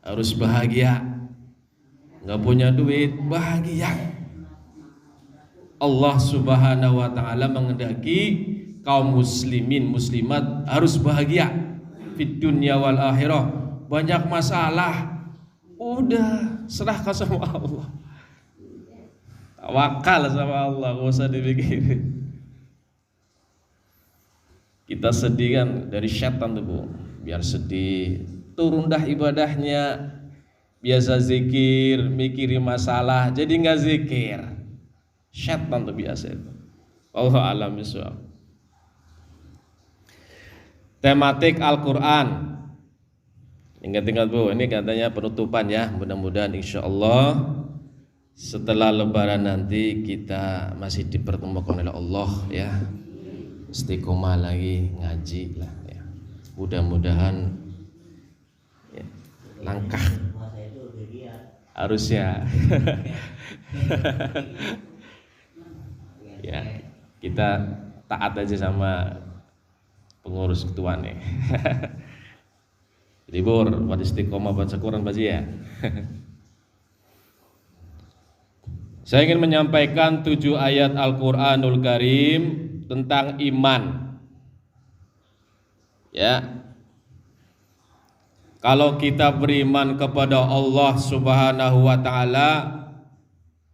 harus bahagia. Nggak punya duit, bahagia. Allah Subhanahu wa taala mengendaki kaum muslimin muslimat harus bahagia fid dunya wal akhirah. Banyak masalah, udah serahkan sama Allah, tawakal sama Allah, gak usah dipikirin. Kita sedih kan dari syaitan tuh Bu, biar sedih turun dah ibadahnya. Biasa zikir, mikirin masalah, jadi nggak zikir. Syaitan tuh biasa itu. Allah alam bisawab. Tematik Al-Quran. Ingat-ingat Bu, ini katanya penutupan ya. Mudah-mudahan insya Allah setelah Lebaran nanti kita masih dipertemukan oleh Allah ya. Istiqomah lagi ngaji lah ya. Mudah-mudahan ya, langkah harusnya ya kita taat aja sama pengurus ketua nih. Libur buat istiqomah baca Quran baca ya. Saya ingin menyampaikan 7 ayat Al-Quranul Karim tentang iman. Ya. Kalau kita beriman kepada Allah Subhanahu wa taala,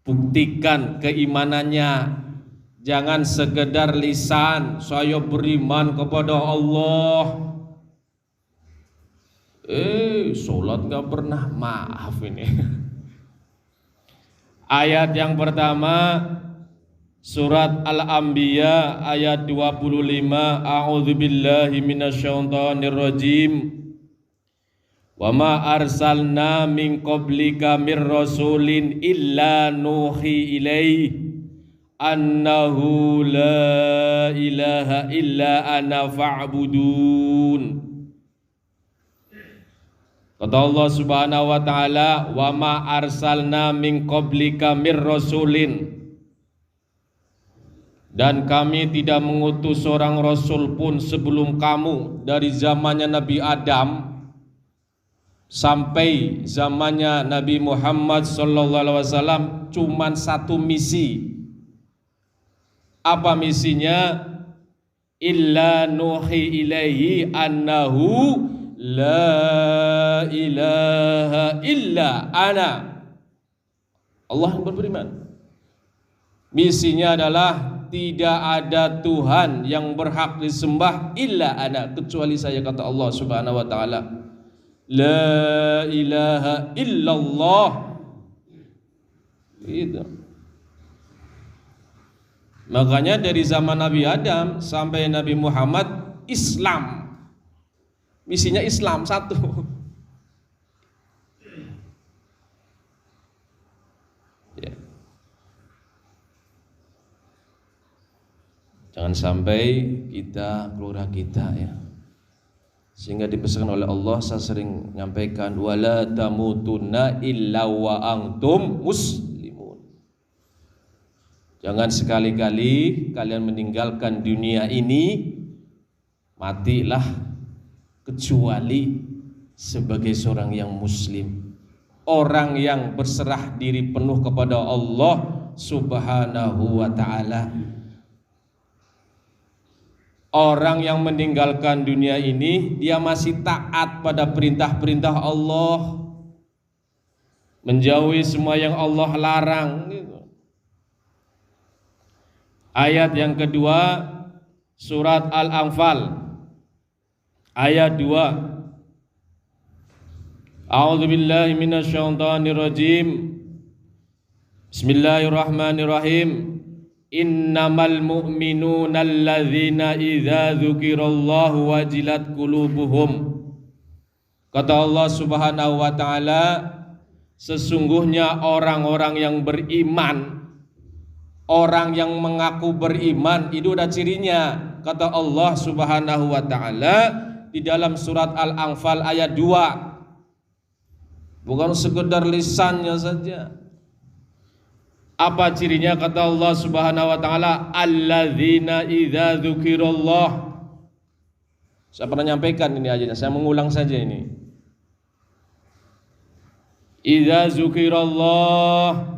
buktikan keimanannya. Jangan sekedar lisan, saya beriman kepada Allah. Sholat gak pernah, maaf ini. Ayat yang pertama surat Al-Anbiya ayat 25. A'udzubillahi minasyaitonir rajim. Wa ma arsalna min qablika mir rasulin illa nuhi ilaihi annahu la ilaha illa ana fa'budun. Kata Allah Subhanahu wa taala, wa ma arsalna min qablika mir rasulin, dan kami tidak mengutus seorang rasul pun sebelum kamu, dari zamannya Nabi Adam sampai zamannya Nabi Muhammad sallallahu alaihi wasallam, cuman satu misi. Apa misinya? Illa nuhi ilaihi annahu la ilaha illa ana. Allah yang beriman. Misinya adalah tidak ada Tuhan yang berhak disembah illa ana, kecuali saya, kata Allah Subhanahu wa taala. La ilaha illallah. Itu. Makanya dari zaman Nabi Adam sampai Nabi Muhammad, Islam. Misinya Islam satu. Ya. Jangan sampai kita, keluarga kita ya, sehingga dipesankan oleh Allah, saya sering menyampaikan, wala tamutunna illa wa antum muslimun. Jangan sekali-kali kalian meninggalkan dunia ini, matilah, kecuali sebagai seorang yang muslim, orang yang berserah diri penuh kepada Allah Subhanahu wa ta'ala. Orang yang meninggalkan dunia ini, dia masih taat pada perintah-perintah Allah, menjauhi semua yang Allah larang gitu. Ayat yang kedua surat Al-Anfal ayat 2. A'udzubillahi minasyaitonir rajim. Bismillahirrahmanirrahim. Innamal mu'minuna alladzina idza dzukirallahu wajilat qulubuhum. Kata Allah Subhanahu wa taala, sesungguhnya orang-orang yang beriman, orang yang mengaku beriman, itu ada cirinya. Kata Allah Subhanahu wa taala di dalam surat Al-Anfal ayat 2. Bukan sekedar lisannya saja. Apa cirinya? Kata Allah Subhanahu wa taala, alladzina idza dzukirallah. Saya pernah nyampaikan ini aja, saya mengulang saja ini. Idza zukirallah,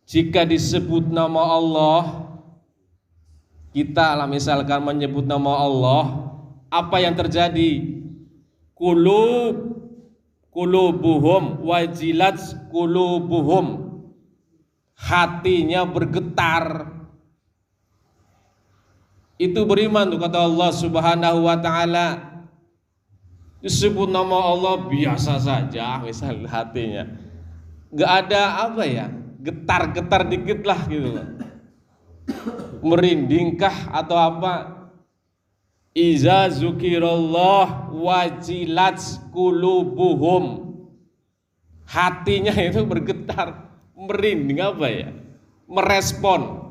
jika disebut nama Allah, kita lah misalkan menyebut nama Allah, apa yang terjadi? Qulubuhum wajilat qulubuhum, hatinya bergetar. Itu beriman tuh kata Allah Subhanahu wa taala. Disebut nama Allah biasa saja, misal hatinya nggak ada apa ya, getar-getar dikit lah gitu, merindingkah atau apa? Iza zukirallah wajilat qulubuhum, hatinya itu bergetar, merinding apa ya, merespon.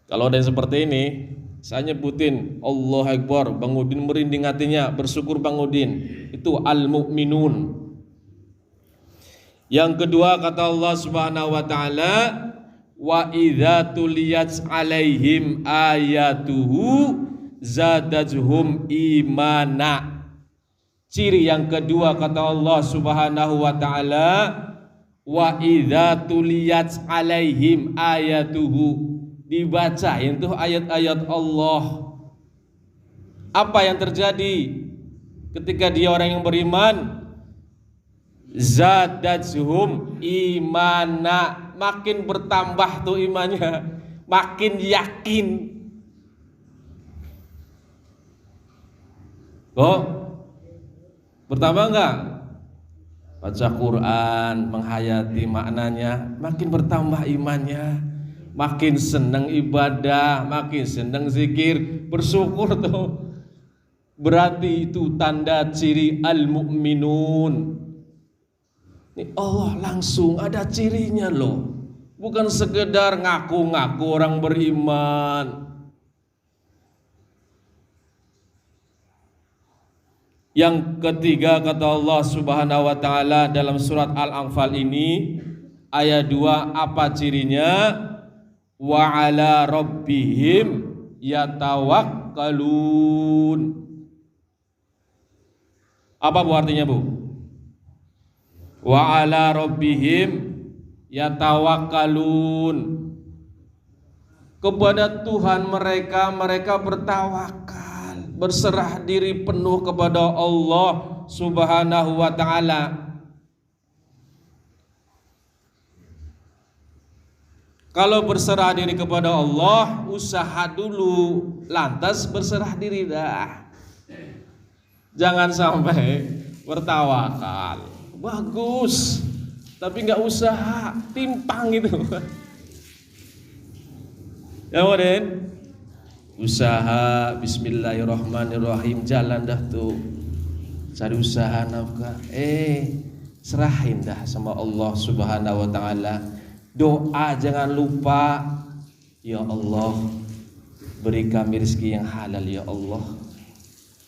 Kalau ada yang seperti ini, saya nyebutin Allahu Akbar, Bang Udin merinding hatinya, bersyukur Bang Udin. Itu al-mu'minun. Yang kedua kata Allah Subhanahu wa taala, wa idza tuliyat alaihim ayatuhu zadatuhum imana. Ciri yang kedua kata Allah Subhanahu wa taala, wa idza tuliyat alaihim ayatuhu, dibaca itu ayat-ayat Allah. Apa yang terjadi ketika dia orang yang beriman? Zadatuhum imana, makin bertambah tuh imannya, makin yakin. Kok bertambah enggak? Baca Quran, menghayati maknanya, makin bertambah imannya, makin senang ibadah, makin senang zikir, bersyukur tuh. Berarti itu tanda ciri al-mu'minun. Ini Allah langsung ada cirinya loh, bukan sekedar ngaku-ngaku orang beriman. Yang ketiga kata Allah Subhanahu wa taala dalam surat Al-Anfal ini ayat 2, apa cirinya? Wa ala rabbihim yatawakkalun. Apa bu artinya bu? Wa ala rabbihim yatawakkalun, kepada Tuhan mereka bertawakal, berserah diri penuh kepada Allah Subhanahu wa taala. Kalau berserah diri kepada Allah, usaha dulu, lantas berserah diri dah. Jangan sampai bertawakal, bagus, tapi nggak usaha, timpang gitu. Ya Waden, usaha, bismillahirrahmanirrahim, jalan dah tuh, cari usaha nafkah, serahin dah sama Allah Subhanahu wa taala. Doa jangan lupa, ya Allah beri kami rezeki yang halal ya Allah,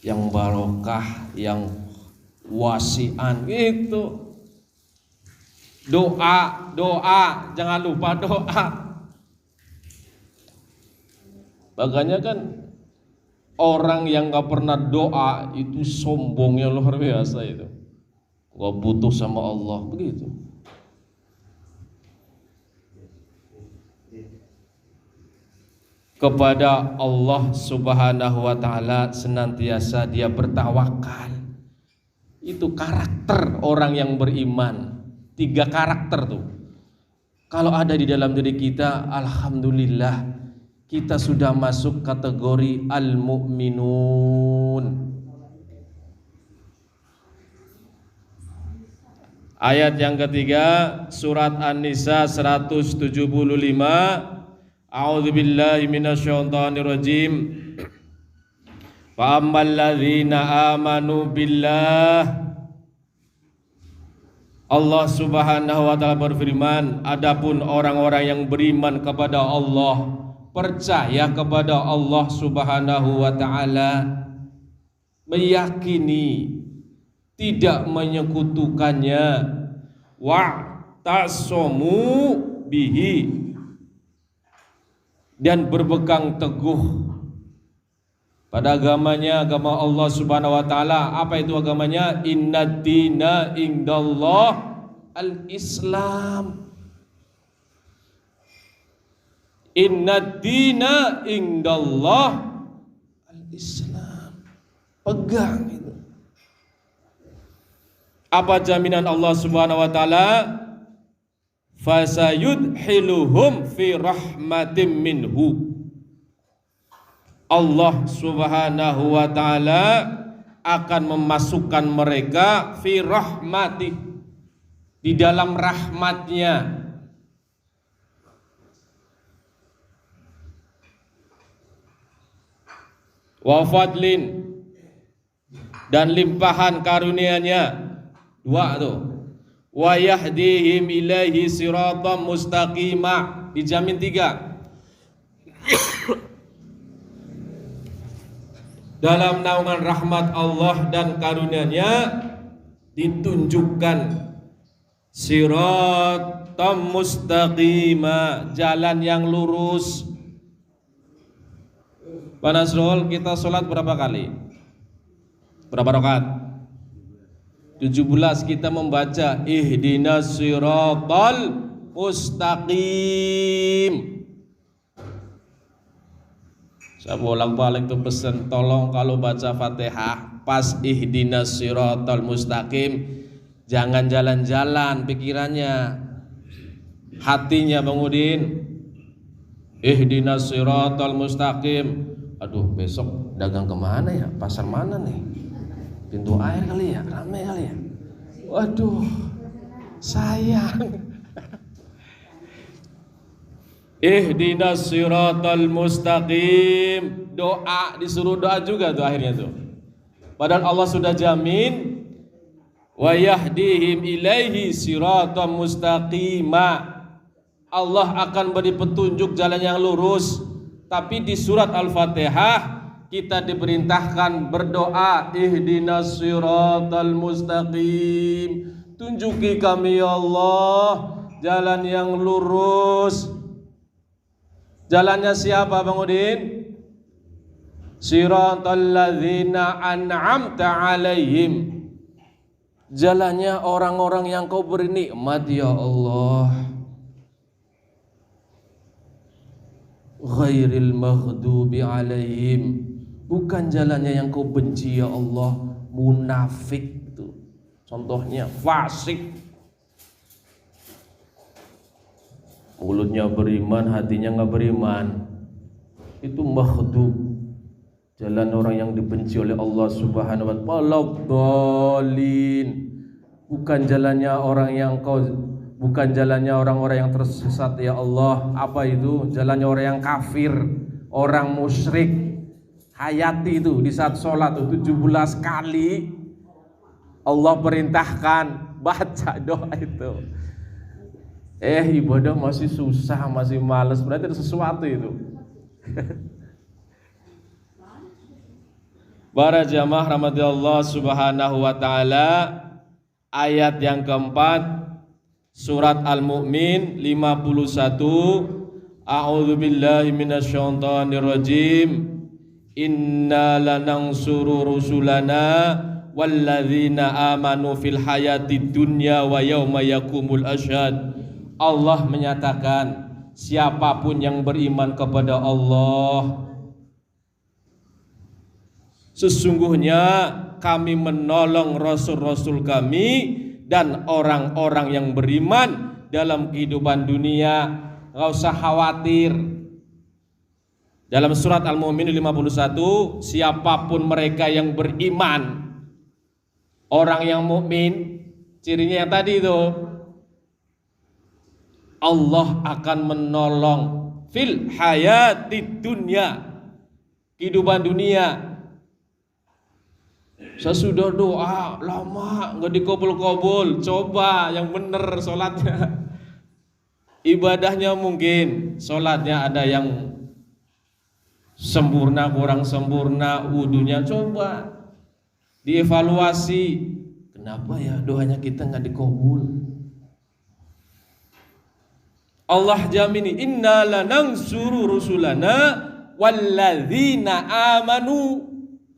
yang barokah, yang wasian gitu. Doa jangan lupa doa. Makanya kan orang yang gak pernah doa itu sombongnya luar biasa itu, gak butuh sama Allah begitu. Kepada Allah Subhanahu wa taala senantiasa dia bertawakal. Itu karakter orang yang beriman. 3 karakter tuh, kalau ada di dalam diri kita, alhamdulillah kita sudah masuk kategori al-mu'minun. Ayat yang ketiga surat An-Nisa 175. A'udzubillahi minasyaitonirrajim. Fa ammal ladzina amanu billah, Allah Subhanahu wa taala berfirman, adapun orang-orang yang beriman kepada Allah, percaya kepada Allah Subhanahu wa taala, meyakini, tidak menyekutukannya, wa tasomu bihi, dan berpegang teguh pada agamanya, agama Allah Subhanahu wa taala. Apa itu agamanya? Innad dina indallah al-Islam. Innad dina indallah al-Islam. Pegang itu. Apa jaminan Allah Subhanahu wa taala? Fasayudhiluhum fi rahmatim minhu. Allah Subhanahu wa taala akan memasukkan mereka fi rahmati, di dalam rahmatnya. Wa fadlin, dan limpahan karunia-Nya. Dua tuh. Wa yahdihim ilaihi siratam mustaqima, dijamin tiga. Dalam naungan rahmat Allah dan karunia-Nya ditunjukkan siratam mustaqima, jalan yang lurus. Pak Nasrul, kita sholat berapa kali? Berapa rakaat? 17. Kita membaca ihdinas siratal mustaqim. Saya bolak-balik tuh pesen, tolong kalau baca Fatihah pas ihdinas siratal mustaqim, jangan jalan-jalan pikirannya, hatinya Bang Udin. Ihdinas siratal mustaqim. Aduh, besok dagang kemana ya? Pasar mana nih? Pintu air kali ya? Rame kali ya? Waduh, sayang. Ihdinas siratal mustaqim. Doa, disuruh doa juga tuh akhirnya tuh. Padahal Allah sudah jamin wa yahdihim ilaihi siratal mustaqima. Allah akan beri petunjuk jalan yang lurus. Tapi di surat Al-Fatihah kita diperintahkan berdoa ihdinas siratal mustaqim. Tunjuki kami ya Allah jalan yang lurus. Jalannya siapa Bang Udin? Siratal ladzina an'amta alaihim. Jalannya orang-orang yang Kau beri nikmat ya Allah. Ghairil maghdubi alaihim, bukan jalannya yang Kau benci ya Allah. Munafik itu contohnya, fasik, mulutnya beriman, hatinya nggak beriman. Itu maghdub, jalan orang yang dibenci oleh Allah Subhanahu wa taala. Bukan jalannya orang yang Kau, bukan jalannya orang-orang yang tersesat ya Allah. Apa itu? Jalannya orang yang kafir, orang musyrik. Hayati itu di saat sholat 17 kali Allah perintahkan baca doa itu. Ibadah masih susah, masih males, berarti ada sesuatu itu. Para jamaah rahmati Allah Subhanahu wa taala, ayat yang keempat Surat Al-Mu'min 51. A'udzu billahi minasyaitonir rajim. Inna lanansuru rusulana walladzina amanu fil hayatid dunya wa yauma yaqumul asyhad. Allah menyatakan siapapun yang beriman kepada Allah, sesungguhnya kami menolong rasul-rasul kami dan orang-orang yang beriman dalam kehidupan dunia. Gak usah khawatir. Dalam surat Al-Mu'min 51, siapapun mereka yang beriman, orang yang mukmin, cirinya yang tadi itu, Allah akan menolong fil hayatid dunya, kehidupan dunia. Saya sudah doa lama nggak dikabul-kabul. Coba yang bener sholatnya, ibadahnya mungkin sholatnya ada yang sempurna, kurang sempurna, wudunya coba dievaluasi. Kenapa ya doanya kita nggak dikabul? Allah jamini inna lanansuru rusulana walladzina amanu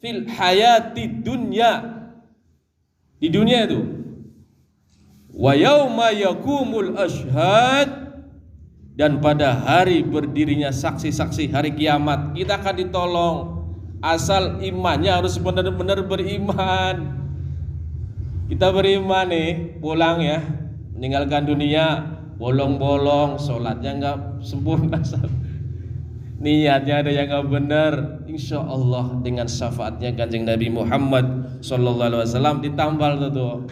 fil hayati dunya, di dunia itu, wa yauma yakumul ashhad, dan pada hari berdirinya saksi-saksi hari kiamat kita akan ditolong. Asal imannya harus benar-benar beriman. Kita beriman nih, pulang ya, meninggalkan dunia bolong-bolong, sholatnya nggak sempurna, niatnya ada yang nggak benar, insya Allah dengan syafaatnya Kanjeng Nabi Muhammad Sallallahu Alaihi Wasallam ditambal tuh,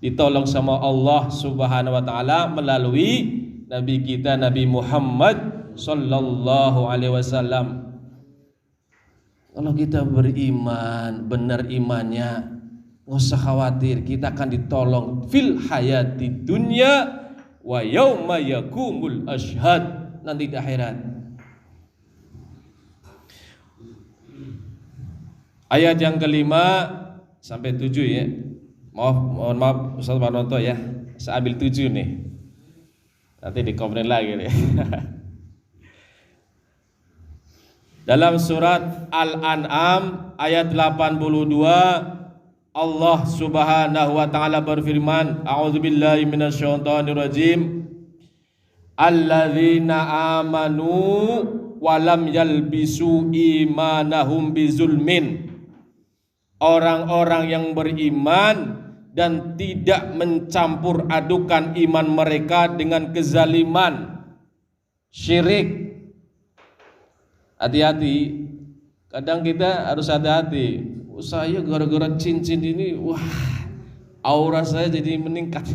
ditolong sama Allah Subhanahu Wa Taala melalui Nabi kita Nabi Muhammad Sallallahu Alaihi Wasallam. Kalau kita beriman, benar imannya, nggak usah khawatir, kita akan ditolong fil hayati dunya wa yauma yakumul ashhad, nanti di akhirat. Ayat yang kelima sampai 7 ya. Mohon maaf Ustaz Parnoto ya, saya ambil 7 nih, nanti dikomen lagi nih. Dalam surat Al-An'am ayat 82, Allah Subhanahu wa taala berfirman, a'udzubillahi minasyaitonirrajim, alladzina amanu wa lam yalbisu imanahum bizulmin, orang-orang yang beriman dan tidak mencampur adukan iman mereka dengan kezaliman, syirik. Hati-hati, kadang kita harus hati-hati. Saya gara-gara cincin ini, wah, aura saya jadi meningkat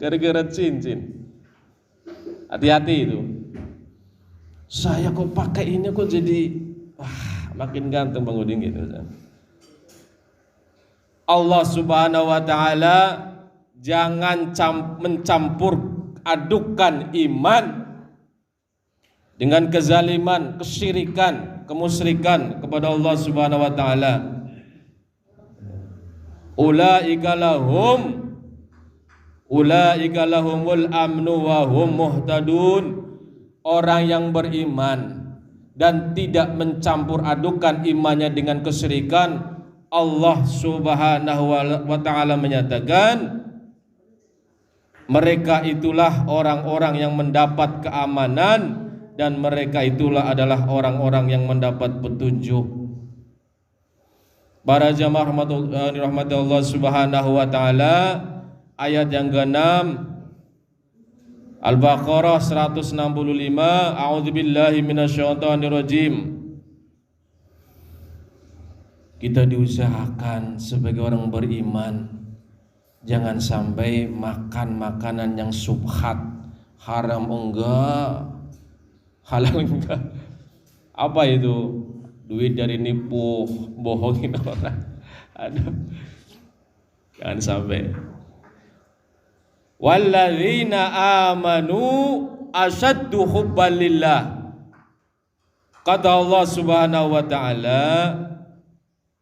gara-gara cincin. Hati-hati itu. Saya kok pakai ini kok jadi, wah, makin ganteng Bang Udin gitu. Allah Subhanahu wa taala jangan mencampur adukan iman dengan kezaliman, kesyirikan, kemusyrikan kepada Allah Subhanahu wa taala. Ulaika lahumul amnu wa hum muhtadun. Orang yang beriman dan tidak mencampur adukan imannya dengan kesyirikan, Allah Subhanahu wa taala menyatakan mereka itulah orang-orang yang mendapat keamanan dan mereka itulah adalah orang-orang yang mendapat petunjuk. Para jamaah rahmati Allah Subhanahu wa taala, ayat yang ke-6 Al-Baqarah 165, a'udzubillahi minasyaitonirrajim. Kita diusahakan sebagai orang beriman jangan sampai makan makanan yang subhat, haram enggak, halal enggak. Apa itu? Duit dari nipu, bohongin orang. Aduh, jangan sampai. Walladzina amanu asyaddu hubban lillah. Kata Allah Subhanahu wa taala,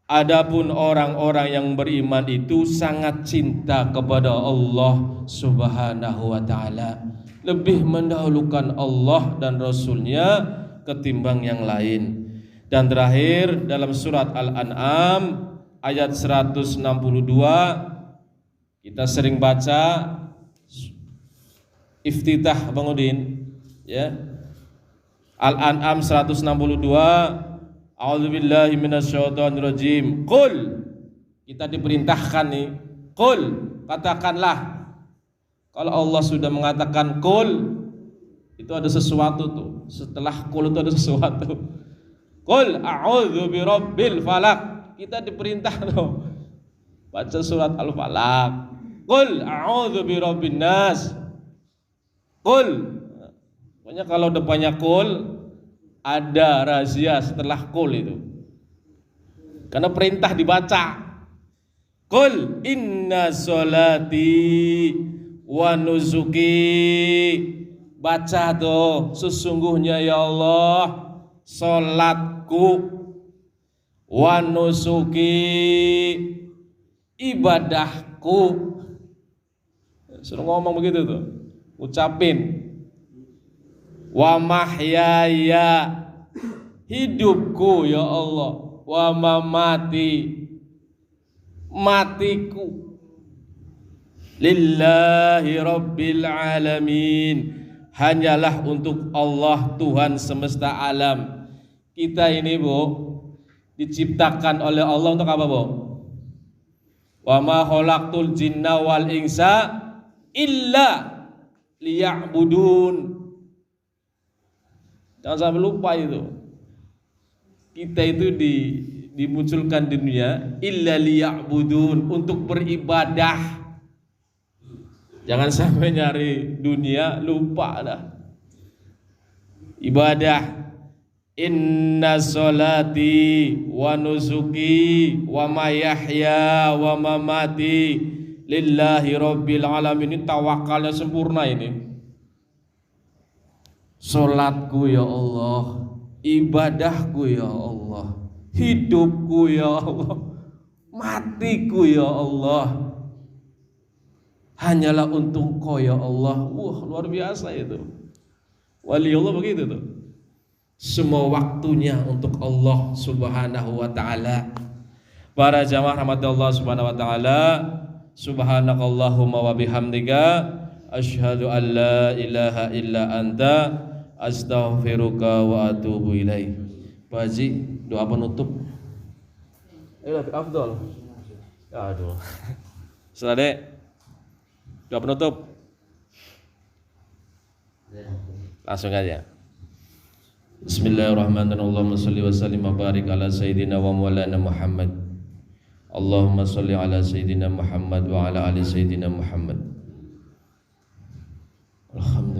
adapun orang-orang yang beriman itu sangat cinta kepada Allah Subhanahu wa taala, lebih mendahulukan Allah dan Rasulnya ketimbang yang lain. Dan terakhir dalam surat Al-An'am ayat 162, kita sering baca iftitah Bang Udin ya. Al-An'am 162, a'udzubillahi minasyaitonirrajim. Qul, kita diperintahkan nih, qul, katakanlah. Kalau Allah sudah mengatakan qul, itu ada sesuatu tuh. Setelah qul itu ada sesuatu. Qul a'udzu birabbil falaq. Kita diperintah tuh baca surat Al-Falaq. Qul a'udzu birabbin nas. Qul. Pokoknya kalau depannya qul ada rahasia setelah qul itu. Karena perintah dibaca. Qul inna sholati wa nusuki. Baca tuh, sesungguhnya ya Allah salatku, wa nusuki, ibadahku. Suruh ngomong begitu tuh, ucapin. Wa mahyaya, hidupku ya Allah, wa mamati, matiku, lillahi rabbil alamin, hanyalah untuk Allah Tuhan semesta alam. Kita ini Bu diciptakan oleh Allah untuk apa Bu? Wa ma khalaqtul jinna wal insa illa liya'budun. Jangan sampai lupa itu. Kita itu dimunculkan di dunia illa liya'budun, untuk beribadah. Jangan sampai nyari dunia lupa dah. Ibadah. Inna sholati wa nusuki wa mayahya wa mamati lillahi rabbil alamin. Ini tawakalnya sempurna ini. Salatku ya Allah, ibadahku ya Allah, hidupku ya Allah, matiku ya Allah, hanyalah untuk Kau ya Allah. Wah, luar biasa itu. Wali Allah begitu tuh. Semua waktunya untuk Allah Subhanahu wa taala. Para jamaah rahmatullah Subhanahu wa taala, subhanakallahumma wa bihamdika asyhadu an la ilaha illa anta astaghfiruka wa atubu ilaih. Pak Haji, doa penutup. Afdol. Aduh. Setelah dek, doa penutup. Langsung aja. Bismillahirrahmanirrahim. Allahumma shalli wa sallim wa barik ala sayyidina wa maulana Muhammad. Allahumma shalli ala sayyidina Muhammad wa ala ali sayyidina Muhammad. Alhamdulillah.